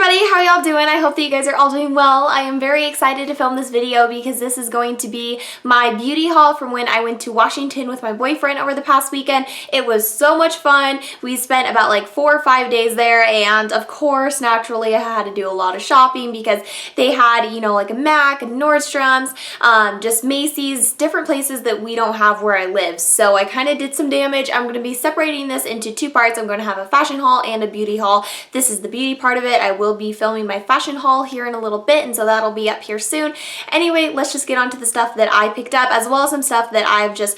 everybody, how y'all doing? I hope that you guys are all doing well. I am very excited to film this video because this is going to be my beauty haul from when I went to Washington with my boyfriend over the past weekend. It was so much fun. We spent about like 4 or 5 days there, and of course, naturally, I had to do a lot of shopping because they had, you know, like a MAC, and Nordstrom's, just Macy's, different places that we don't have where I live. So I kind of did some damage. I'm going to be separating this into two parts. I'm going to have a fashion haul and a beauty haul. This is the beauty part of it. I will be filming my fashion haul here in a little bit, and so that'll be up here soon. Anyway, let's just get on to the stuff that I picked up, as well as some stuff that I've just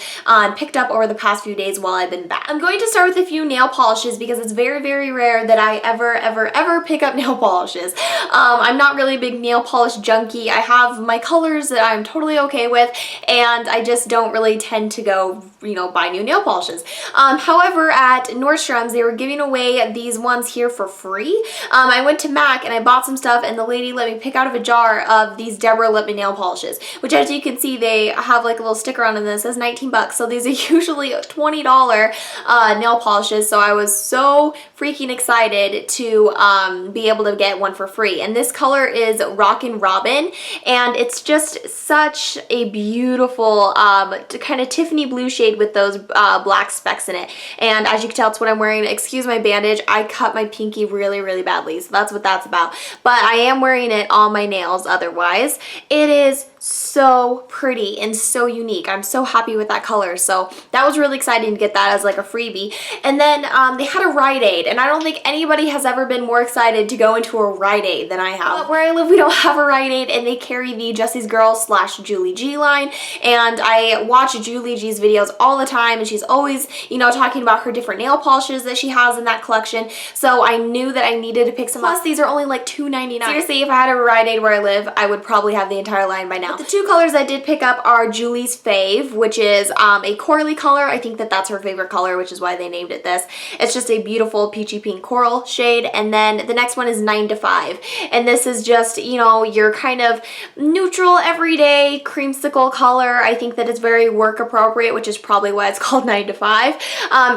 picked up over the past few days while I've been back. I'm going to start with a few nail polishes because it's very, very rare that I ever pick up nail polishes. I'm not really a big nail polish junkie. I have my colors that I'm totally okay with, and I just don't really tend to go, you know, buy new nail polishes. However, at Nordstrom's, they were giving away these ones here for free. I went to MAC and I bought some stuff, and the lady let me pick out of a jar of these Deborah Lipman nail polishes, which, as you can see, they have like a little sticker on them that says 19 bucks. So these are usually $20 nail polishes. So I was so freaking excited to be able to get one for free. And this color is Rockin Robin, and it's just such a beautiful kind of Tiffany blue shade with those black specks in it. And as you can tell, it's what I'm wearing. Excuse my bandage. I cut my pinky really, really badly, so that's what that's about. But I am wearing it on my nails otherwise. It is so pretty and so unique. I'm so happy with that color, so that was really exciting to get that as like a freebie. And then they had a Rite Aid, and I don't think anybody has ever been more excited to go into a Rite Aid than I have. But where I live, we don't have a Rite Aid, and they carry the Jesse's Girl / Julie G line, and I watch Julie G's videos all the time, and she's always, you know, talking about her different nail polishes that she has in that collection, so I knew that I needed to pick some up. Plus, these are only like $2.99. Seriously, if I had a Rite Aid where I live, I would probably have the entire line by now. But the two colors I did pick up are Julie's Fave, which is a corally color. I think that that's her favorite color, which is why they named it this. It's just a beautiful peachy pink coral shade. And then the next one is 9 to 5. And this is just, you know, your kind of neutral, everyday creamsicle color. I think that it's very work appropriate, which is probably why it's called 9 to 5.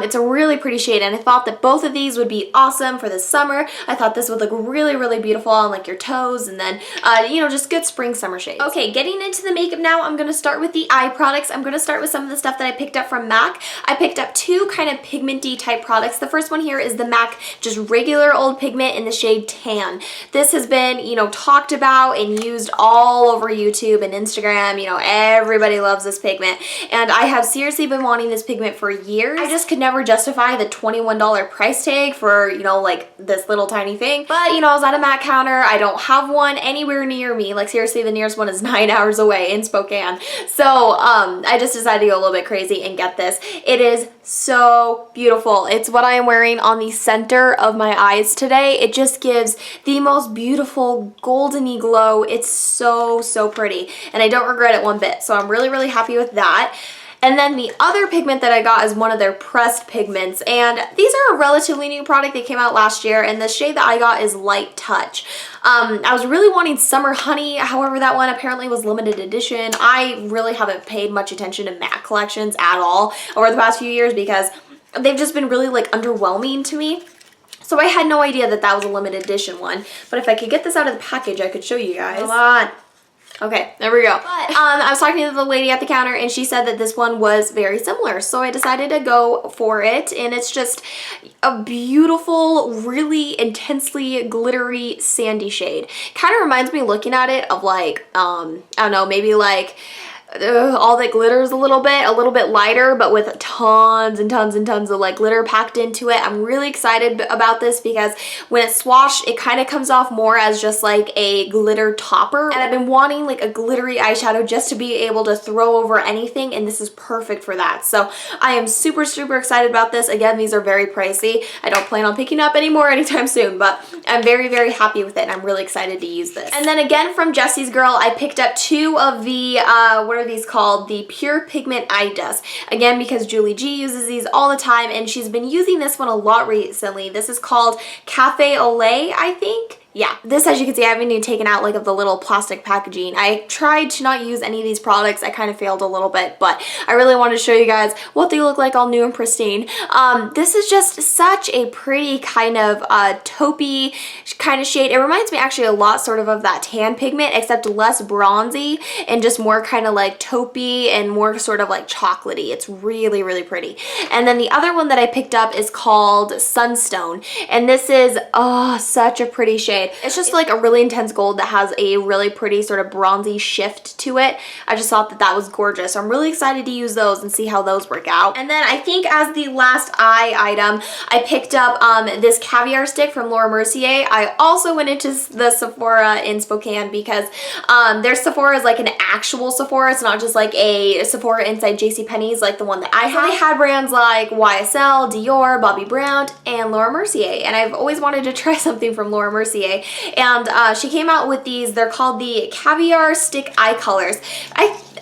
It's a really pretty shade, and I thought that both of these would be awesome for the summer. I thought this would look really, really beautiful on like your toes, and then, you know, just good spring summer shades. Okay, getting into the makeup now, I'm going to start with the eye products. I'm going to start with some of the stuff that I picked up from MAC. I picked up two kind of pigmenty type products. The first one here is the MAC just regular old pigment in the shade Tan. This has been, you know, talked about and used all over YouTube and Instagram. You know, everybody loves this pigment, and I have seriously been wanting this pigment for years. I just could never justify the $21 price tag for, you know, like this little tiny thing. But, you know, I was at a MAC counter. I don't have one anywhere near me. Like, seriously, the nearest one is 9 hours away in Spokane. So I just decided to go a little bit crazy and get this. It is so beautiful. It's what I am wearing on the center of my eyes today. It just gives the most beautiful goldeny glow. It's so, so pretty, and I don't regret it one bit. So I'm really, really happy with that. And then the other pigment that I got is one of their pressed pigments, and these are a relatively new product. They came out last year, and the shade that I got is Light Touch. I was really wanting Summer Honey, however that one apparently was limited edition. I really haven't paid much attention to MAC collections at all over the past few years because they've just been really like underwhelming to me. So I had no idea that that was a limited edition one, but if I could get this out of the package, I could show you guys. Come on. Okay, there we go. But I was talking to the lady at the counter, and she said that this one was very similar, so I decided to go for it. And it's just a beautiful, really intensely glittery sandy shade. Kind of reminds me, looking at it, of like I don't know, maybe like all that glitters a little bit lighter, but with tons and tons and tons of like glitter packed into it. I'm really excited about this because when it's swatched, it kind of comes off more as just like a glitter topper, and I've been wanting like a glittery eyeshadow just to be able to throw over anything, and this is perfect for that. So I am super, super excited about this. Again, these are very pricey. I don't plan on picking up any more anytime soon, but I'm very, very happy with it, and I'm really excited to use this. And then again, from Jesse's Girl, I picked up two of the what are these called? The Pure Pigment Eye Dust. Again, because Julie G uses these all the time, and she's been using this one a lot recently. This is called Cafe au Lait, I think. Yeah, this, as you can see, I haven't even taken out like of the little plastic packaging. I tried to not use any of these products. I kind of failed a little bit, but I really wanted to show you guys what they look like all new and pristine. This is just such a pretty kind of taupey kind of shade. It reminds me actually a lot sort of that tan pigment, except less bronzy and just more kind of like taupey and more sort of like chocolatey. It's really, really pretty. And then the other one that I picked up is called Sunstone, and this is, oh, such a pretty shade. It's just like a really intense gold that has a really pretty sort of bronzy shift to it. I just thought that that was gorgeous. So I'm really excited to use those and see how those work out. And then I think as the last eye item, I picked up this Caviar stick from Mercier. I also went into the Sephora in Spokane because their Sephora is like an actual Sephora. It's not just like a Sephora inside JCPenney's like the one that I have. They had brands like YSL, Dior, Bobbi Brown, and Laura Mercier. And I've always wanted to try something from Laura Mercier. And she came out with these. They're called the Caviar Stick Eye Colors.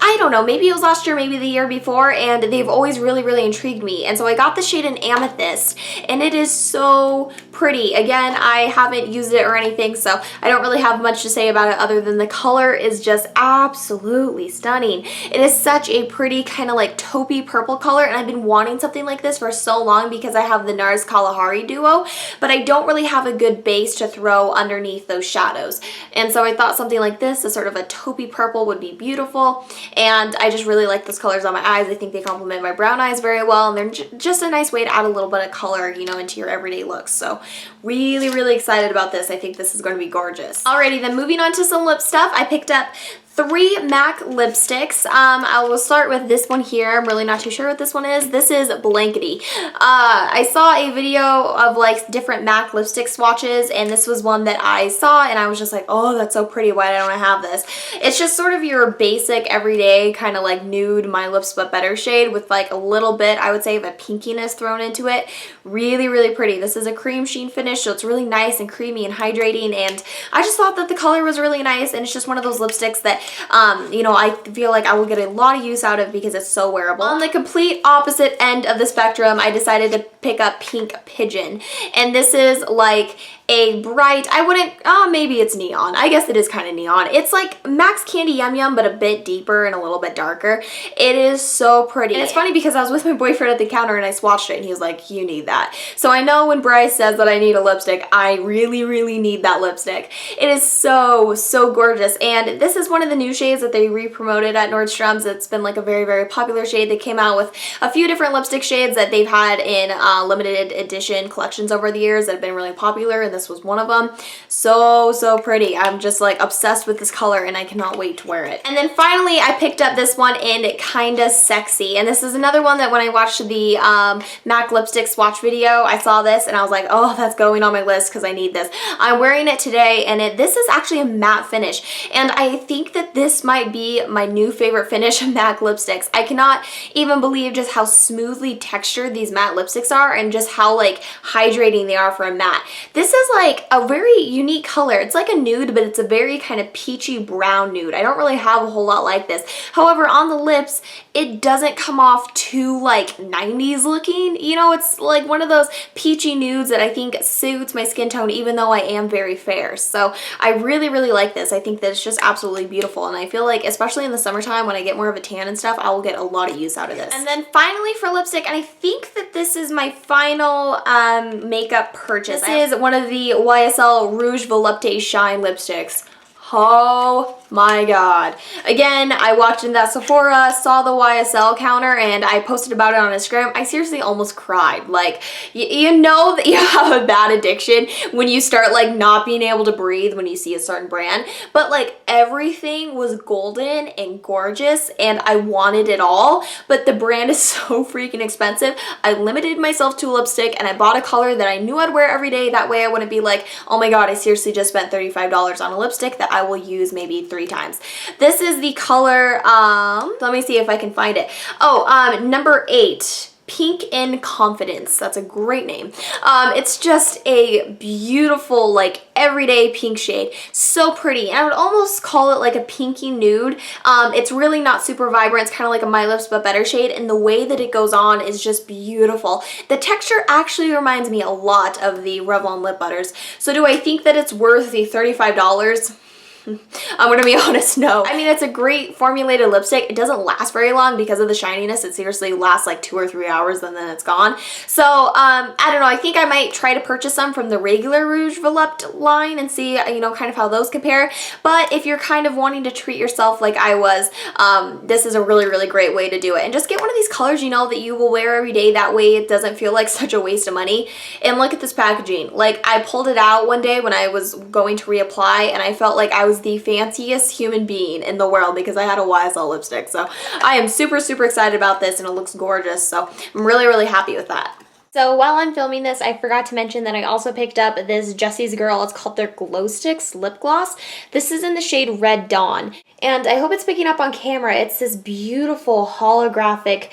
I don't know, maybe it was last year, maybe the year before, and they've always really, really intrigued me. And so I got the shade in Amethyst, and it is so pretty. Again, I haven't used it or anything, so I don't really have much to say about it other than the color is just absolutely stunning. It is such a pretty kind of like taupey purple color, and I've been wanting something like this for so long because I have the NARS Kalahari duo, but I don't really have a good base to throw underneath those shadows. And so I thought something like this, a sort of a taupey purple, would be beautiful. And I just really like those colors on my eyes. I think they complement my brown eyes very well, and they're just a nice way to add a little bit of color, you know, into your everyday looks. So really, really excited about this. I think this is going to be gorgeous. Alrighty, then moving on to some lip stuff. I picked up 3 MAC lipsticks. I will start with this one here. I'm really not too sure what this one is. This is Blankety. I saw a video of like different MAC lipstick swatches, and this was one that I saw and I was just like, oh, that's so pretty. Why don't I have this? It's just sort of your basic everyday kind of like nude My Lips But Better shade with like a little bit, I would say, of a pinkiness thrown into it. Really, really pretty. This is a cream sheen finish, so it's really nice and creamy and hydrating, and I just thought that the color was really nice, and it's just one of those lipsticks that you know, I feel like I will get a lot of use out of because it's so wearable. On the complete opposite end of the spectrum, I decided to pick up Pink Pigeon, and this is like a bright, I wouldn't, maybe it's neon. I guess it is kind of neon. It's like Max Candy Yum Yum, but a bit deeper and a little bit darker. It is so pretty. And it's funny because I was with my boyfriend at the counter and I swatched it and he was like, you need that. So I know when Bryce says that I need a lipstick, I really, really need that lipstick. It is so, so gorgeous. And this is one of the new shades that they re-promoted at Nordstrom's. It's been like a very, very popular shade. They came out with a few different lipstick shades that they've had in limited edition collections over the years that have been really popular, and this was one of them. So, so pretty. I'm just like obsessed with this color and I cannot wait to wear it. And then finally, I picked up this one in Kinda Sexy, and this is another one that when I watched the MAC lipstick swatch video, I saw this and I was like, oh, that's going on my list because I need this. I'm wearing it today, and this is actually a matte finish, and I think that this might be my new favorite finish of MAC lipsticks. I cannot even believe just how smoothly textured these matte lipsticks are and just how like hydrating they are for a matte. This is like a very unique color. It's like a nude, but it's a very kind of peachy brown nude. I don't really have a whole lot like this. However, on the lips, it doesn't come off too like 90s looking. You know, it's like one of those peachy nudes that I think suits my skin tone, even though I am very fair. So I really, really like this. I think that it's just absolutely beautiful, and I feel like especially in the summertime when I get more of a tan and stuff, I will get a lot of use out of this. And then finally for lipstick, and I think that this is my final makeup purchase. This is one of the YSL Rouge Volupté Shine lipsticks. Oh my god. Again, I walked in that Sephora, saw the YSL counter, and I posted about it on Instagram. I seriously almost cried. Like, you know that you have a bad addiction when you start like not being able to breathe when you see a certain brand. But like everything was golden and gorgeous and I wanted it all, but the brand is so freaking expensive. I limited myself to a lipstick and I bought a color that I knew I'd wear every day. That way I wouldn't be like, oh my god, I seriously just spent $35 on a lipstick that I will use maybe 3 times. This is the color, let me see if I can find it. Oh, number 8. Pink in Confidence. That's a great name. It's just a beautiful, like, everyday pink shade. So pretty. And I would almost call it like a pinky nude. It's really not super vibrant. It's kind of like a My Lips But Better shade, and the way that it goes on is just beautiful. The texture actually reminds me a lot of the Revlon lip butters. So do I think that it's worth the $35? I'm gonna be honest, no. I mean, it's a great formulated lipstick. It doesn't last very long because of the shininess. It seriously lasts like 2 or 3 hours and then it's gone. So, I don't know. I think I might try to purchase some from the regular Rouge Volupte line and see, you know, kind of how those compare. But if you're kind of wanting to treat yourself like I was, this is a really, really great way to do it. And just get one of these colors, you know, that you will wear every day. That way it doesn't feel like such a waste of money. And look at this packaging. Like, I pulled it out one day when I was going to reapply and I felt like I was the fanciest human being in the world because I had a YSL lipstick. So I am super, super excited about this and it looks gorgeous. So I'm really, really happy with that. So while I'm filming this, I forgot to mention that I also picked up this Jessie's Girl. It's called their Glow Sticks lip gloss. This is in the shade Red Dawn. And I hope it's picking up on camera. It's this beautiful holographic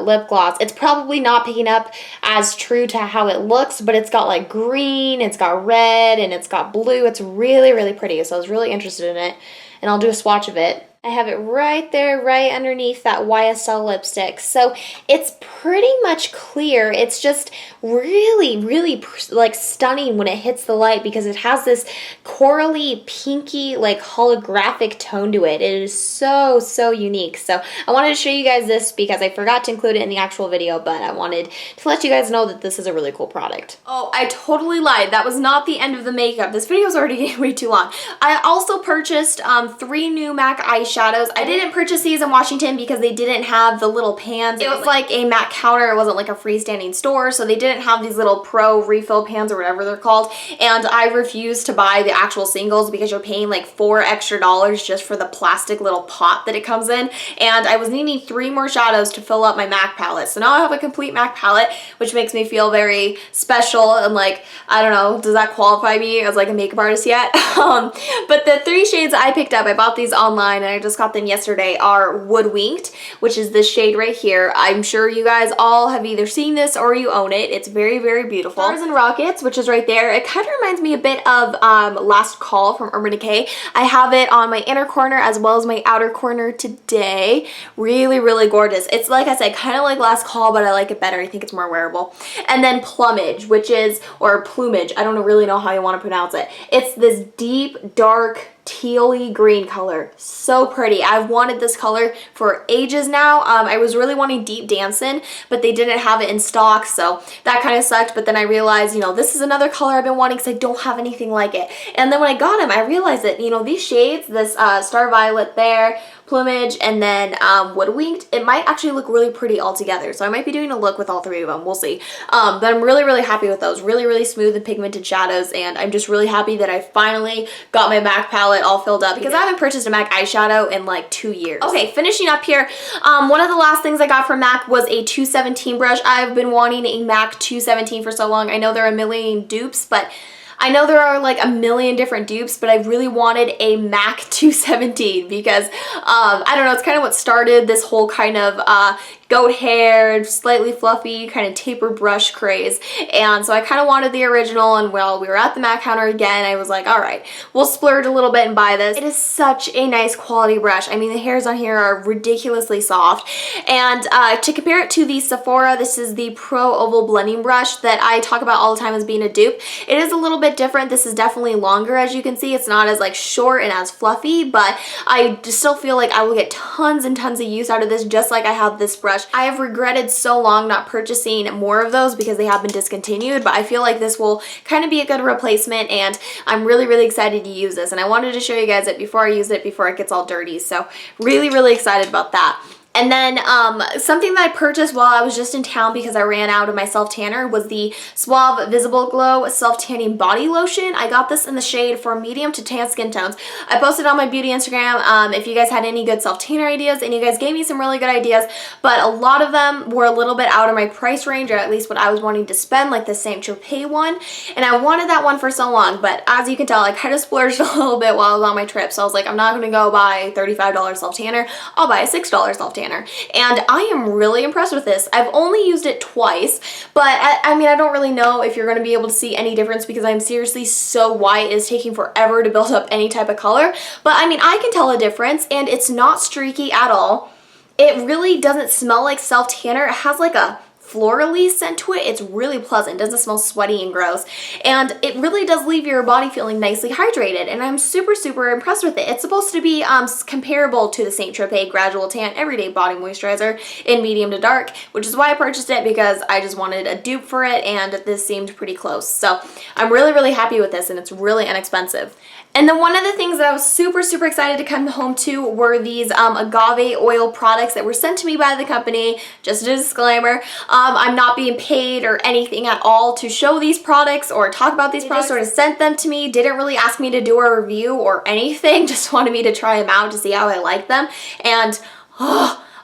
lip gloss. It's probably not picking up as true to how it looks, but it's got like green, it's got red, and it's got blue. It's really, really pretty. So I was really interested in it. And I'll do a swatch of it. I have it right there, right underneath that YSL lipstick. So it's pretty much clear. It's just really, really like stunning when it hits the light because it has this corally, pinky, like holographic tone to it. It is so, so unique. So I wanted to show you guys this because I forgot to include it in the actual video, but I wanted to let you guys know that this is a really cool product. Oh, I totally lied. That was not the end of the makeup. This video is already getting way too long. I also purchased 3 new MAC eyeshadows. I didn't purchase these in Washington because they didn't have the little pans. It was like a MAC counter. It wasn't like a freestanding store, so they didn't have these little pro refill pans or whatever they're called. And I refused to buy the actual singles because you're paying like $4 extra just for the plastic little pot that it comes in. And I was needing 3 more shadows to fill up my MAC palette. So now I have a complete MAC palette, which makes me feel very special and like, I don't know, does that qualify me as like a makeup artist yet? But the 3 shades I picked up, I bought these online and I just got them yesterday, are Woodwinked, which is this shade right here. I'm sure you guys all have either seen this or you own it. It's very, very beautiful. Stars and Rockets, which is right there. It kind of reminds me a bit of Last Call from Urban Decay. I have it on my inner corner as well as my outer corner today. Really, really gorgeous. It's like I said, kind of like Last Call, but I like it better. I think it's more wearable. And then Plumage, which is, or Plumage, I don't really know how you want to pronounce it. It's this deep, dark, tealy green color. So pretty. I've wanted this color for ages now. I was really wanting Deep Dancing, but they didn't have it in stock, so that kind of sucked. But then I realized, you know, this is another color I've been wanting because I don't have anything like it. And then when I got them, I realized that, you know, these shades, this Star Violet there, Plumage, and then Woodwinked, it might actually look really pretty all together. So I might be doing a look with all 3 of them. We'll see. But I'm really, really happy with those. Really, really smooth and pigmented shadows, and I'm just really happy that I finally got my MAC palette all filled up because I haven't purchased a MAC eyeshadow in like 2 years. Okay, finishing up here. One of the last things I got from MAC was a 217 brush. I've been wanting a MAC 217 for so long. I know there are a million dupes, but I know there are like a million different dupes, but I really wanted a MAC 217 because, I don't know, it's kind of what started this whole kind of goat hair, slightly fluffy, kind of taper brush craze. And so I kind of wanted the original, and while we were at the MAC counter again, I was like, all right, we'll splurge a little bit and buy this. It is such a nice quality brush. I mean, the hairs on here are ridiculously soft. And to compare it to the Sephora, this is the Pro Oval Blending Brush that I talk about all the time as being a dupe. It is a little bit different. This is definitely longer, as you can see. It's not as like short and as fluffy, but I just still feel like I will get tons and tons of use out of this, just like I have this brush. I have regretted so long not purchasing more of those because they have been discontinued, but I feel like this will kind of be a good replacement, and I'm really, really excited to use this. And I wanted to show you guys it before I use it, before it gets all dirty. So really, really excited about that. And then something that I purchased while I was just in town because I ran out of my self-tanner was the Suave Visible Glow Self-Tanning Body Lotion. I got this in the shade for medium to tan skin tones. I posted on my beauty Instagram if you guys had any good self-tanner ideas, and you guys gave me some really good ideas, but a lot of them were a little bit out of my price range, or at least what I was wanting to spend, like the Saint-Tropez one. And I wanted that one for so long, but as you can tell, I kind of splurged a little bit while I was on my trip. So I was like, I'm not going to go buy a $35 self-tanner. I'll buy a $6 self-tanner. tanner, and I am really impressed with this. I've only used it twice, but I mean, I don't really know if you're going to be able to see any difference because I'm seriously so white. It's taking forever to build up any type of color, but I mean, I can tell a difference, and it's not streaky at all. It really doesn't smell like self-tanner. It has like a florally scent to it. It's really pleasant. It doesn't smell sweaty and gross, and it really does leave your body feeling nicely hydrated, and I'm super impressed with it. It's supposed to be comparable to the Saint Tropez Gradual Tan Everyday Body Moisturizer in medium to dark, which is why I purchased it, because I just wanted a dupe for it, and this seemed pretty close. So I'm really happy with this, and it's really inexpensive. And then one of the things that I was super excited to come home to were these agave oil products that were sent to me by the company. Just a disclaimer, I'm not being paid or anything at all to show these products or talk about these products. Just sort of sent them to me, didn't really ask me to do a review or anything, just wanted me to try them out to see how I like them. And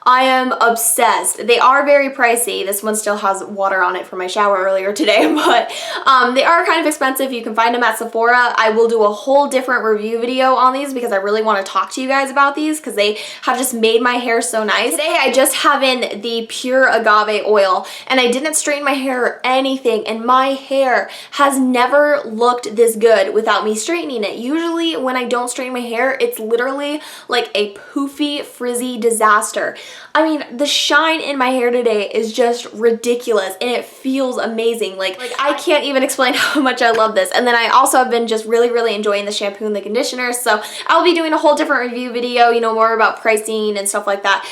I am obsessed. They are very pricey. This one still has water on it from my shower earlier today, but they are kind of expensive. You can find them at Sephora. I will do a whole different review video on these because I really want to talk to you guys about these because they have just made my hair so nice. Today I just have in the pure agave oil, and I didn't straighten my hair or anything, and my hair has never looked this good without me straightening it. Usually when I don't straighten my hair, it's literally like a poofy, frizzy disaster. I mean, the shine in my hair today is just ridiculous, and it feels amazing. Like I can't even explain how much I love this. And then I also have been just really enjoying the shampoo and the conditioner, so I'll be doing a whole different review video, you know, more about pricing and stuff like that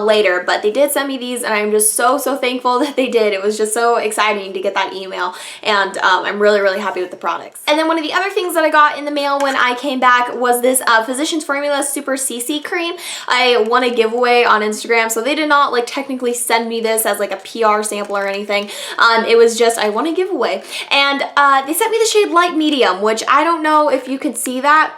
later. But they did send me these, and I'm just so thankful that they did. It was just so exciting to get that email, and I'm really happy with the products. And then one of the other things that I got in the mail when I came back was this Physicians Formula Super CC cream. I won a giveaway on Instagram, so they did not like technically send me this as like a PR sample or anything. It was just I won a giveaway, and they sent me the shade Light Medium, which I don't know if you can see that,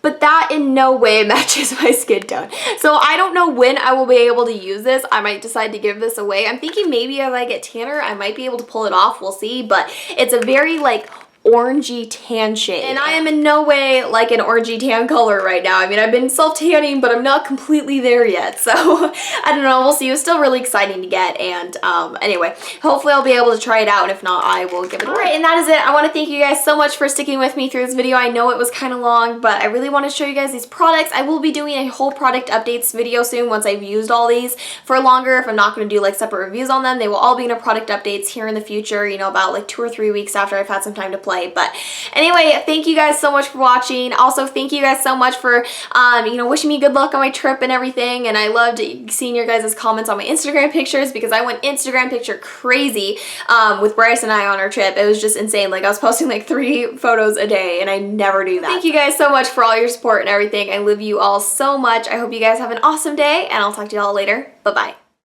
but that in no way matches my skin tone. So I don't know when I will be able to use this. I might decide to give this away. I'm thinking maybe as I get tanner, I might be able to pull it off. We'll see, but it's a very like orangey tan shade, and I am in no way like an orangey tan color right now. I mean, I've been self-tanning, but I'm not completely there yet, so I don't know, we'll see. It was still really exciting to get, and anyway, hopefully I'll be able to try it out, and if not, I will give it away. Alright, and that is it. I want to thank you guys so much for sticking with me through this video. I know it was kind of long, but I really want to show you guys these products. I will be doing a whole product updates video soon once I've used all these for longer. If I'm not going to do like separate reviews on them, they will all be in a product updates here in the future, you know, about like 2 or 3 weeks after I've had some time to play. But anyway, thank you guys so much for watching. Also, thank you guys so much for you know, wishing me good luck on my trip and everything, and I loved seeing your guys' comments on my Instagram pictures because I went Instagram picture crazy with Bryce and I on our trip. It was just insane. Like, I was posting like 3 photos a day, and I never do that. Thank you guys so much for all your support and everything. I love you all so much. I hope you guys have an awesome day, and I'll talk to you all later. Bye-bye.